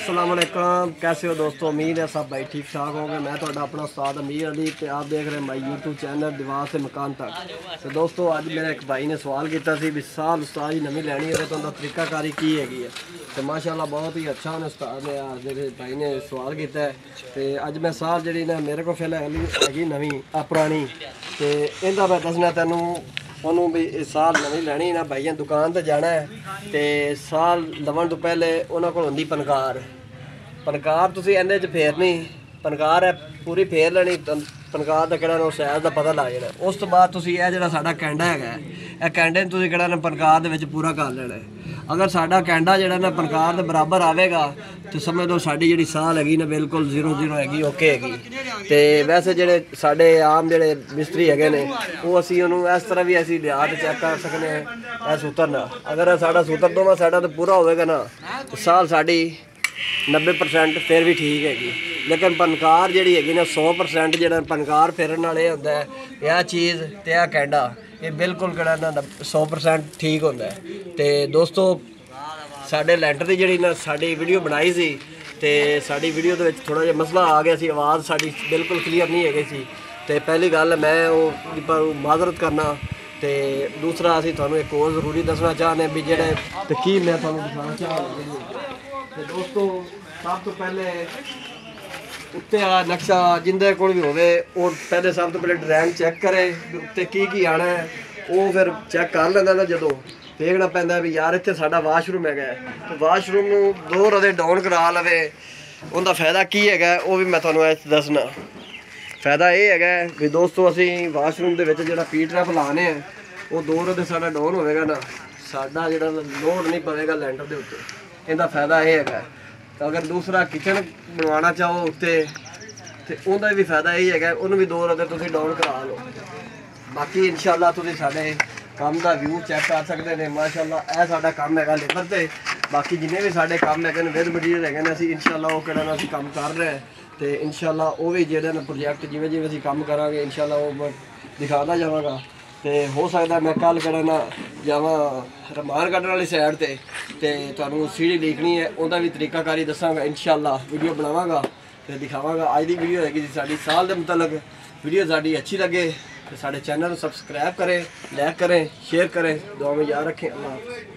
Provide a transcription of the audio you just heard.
अस्सलामुअलैकुम, कैसे हो दोस्तों। उम्मीद है सब भाई ठीक ठाक होंगे। मैं तो अपना उस्ताद अमीर अली तो आप देख रहे हैं माई यूट्यूब चैनल दीवार से मकान तक। तो दोस्तों अज मेरे एक भाई ने सवाल किया भी साल उस्ताद जी नवी लैनी है तो उनका तरीकाकारी की हैगी है। तो माशाल्लाह बहुत ही अच्छा उन्हें उस्ताद ने मेरे भाई ने सवाल किया है। तो अज मैं साल जी ना मेरे को फिलहाल हैगी नवी पुरानी तो इनका मैं दसना तेनों ਉਹਨੂੰ ਵੀ ਇਹ ਸਾਲ ਨਵੀਂ ਲੈਣੀ ਨਾ ਭਾਈਆਂ ਦੁਕਾਨ ਤੇ ਜਾਣਾ ਹੈ ਤੇ ਸਾਲ ਲਵਣ ਤੋਂ ਪਹਿਲੇ ਉਹਨਾਂ ਕੋਲ ਹੁੰਦੀ ਪਨਕਾਰ ਤੁਸੀਂ ਇਹਦੇ 'ਚ ਫੇਰਨੀ ਪਨਕਾਰ ਹੈ ਪੂਰੀ ਫੇਰ ਲੈਣੀ ਪਨਕਾਰ ਦਾ ਕਿਹੜਾ ਨੂੰ ਸਾਈਜ਼ ਦਾ ਪਤਾ ਲੱਗ ਜਾਣਾ। ਉਸ ਤੋਂ ਬਾਅਦ ਤੁਸੀਂ ਇਹ ਜਿਹੜਾ ਸਾਡਾ ਕੈਂਡਾ ਹੈਗਾ ਇਹ ਕੈਂਡੇ ਨੂੰ ਤੁਸੀਂ ਕਿਹੜਾ ਨਾ ਪਨਕਾਰ ਦੇ ਵਿੱਚ ਪੂਰਾ ਕਰ ਲੈਣਾ। अगर साडा कैंडा जिहड़ा ना पनकार के बराबर आवेगा तो समझ लो साड़ी जिहड़ी साल हैगी ना बिल्कुल 0-0 हैगी ओके हैगी। तो वैसे जिहड़े साडे आम जिहड़े मिस्त्री हैगे ने वो असीं उहनूं इस तरह भी असीं लिया के चैक कर सकते हैं। यह सूतर ना अगर साडा सूतर दोवां साडा तो पूरा होवेगा ना तो साल साड़ी 90% फिर भी ठीक हैगी। लेकिन पनकार जिहड़ी हैगी ना 100% जिहड़ा पनकार फेरन नाल इह हुंदा है यह चीज़ ते यह कैंडा ये बिल्कुल किहड़ा ना 100% ठीक होंदा है। तो दोस्तों साडे लैंटर की जिहड़ी ना साडी वीडियो बनाई सी ते साडी वीडियो दे विच थोड़ा जिहा मसला आ गया सी, आवाज़ साडी बिल्कुल क्लीयर नहीं हैगी सी। तो पहली गल मैं वो माजरत करना तो दूसरा असीं तुहानूं एक होर जरूरी दसना चाहते भी जिहड़े ते की मैं तुहानूं दिखाना चाहां। तो दोस्तों सब तो पहले उत्ते आ नक्शा जिंदे कोल भी होवे और पहले सब तो पहले ड्राइंग चेक करे उत्ते की आना है वो फिर चेक कर लेंदा ना। जदों देखना पैंदा भी यार इत्थे साडा वाशरूम हैगा तो वाशरूम नूं 2 रदे डाउन करा लवे उनका फायदा की हैगा वो भी मैं तुहानूं दसना। फायदा ये हैगा भी दोस्तों असीं वाशरूम दे विच जिहड़ा पी ट्रैप लाने हैं वो 2 रदे साडा डाउन होवेगा ना साडा जिहड़ा लोड नहीं पवेगा लैंटर दे उत्ते। इहदा फायदा ये हैगा। तो अगर दूसरा किचन बनवाना चाहो उत्ते तो उनका भी फायदा यही है उन्होंने भी 2 रदे तुसीं डाउन करा लो। बाकी इंशाअल्लाह तुसीं साडे काम का व्यू चेक कर सकते हैं। माशाअल्लाह यह साडा काम है लेबर से। बाकी जिन्हें भी साडे काम है विद मटीरियल है असीं इंशाअल्लाह वो किहड़ा असीं काम कर रहे हैं तो इंशाअल्लाह वो भी जिहड़े ना प्रोजैक्ट जिवें जिवें असीं काम करांगे इंशाअल्लाह वो दिखाता जावांगा। तो हो सकता मैं कल कड़ा ना जावां रमान कड्ढण वाली साइड ते तुहानूं सीढ़ी लिखनी है उहदा भी तरीकाकारी दसांगा इंशाअल्लाह वीडियो बनावांगा तो दिखावांगा। अज दी वीडियो हैगी साडी साल दे मुतलक वीडियो साडी अच्छी लगे तो साडे चैनल सब्सक्राइब करें, लाइक करें, शेयर करें, दुआ में याद रखें। अल्लाह हाफ़िज़।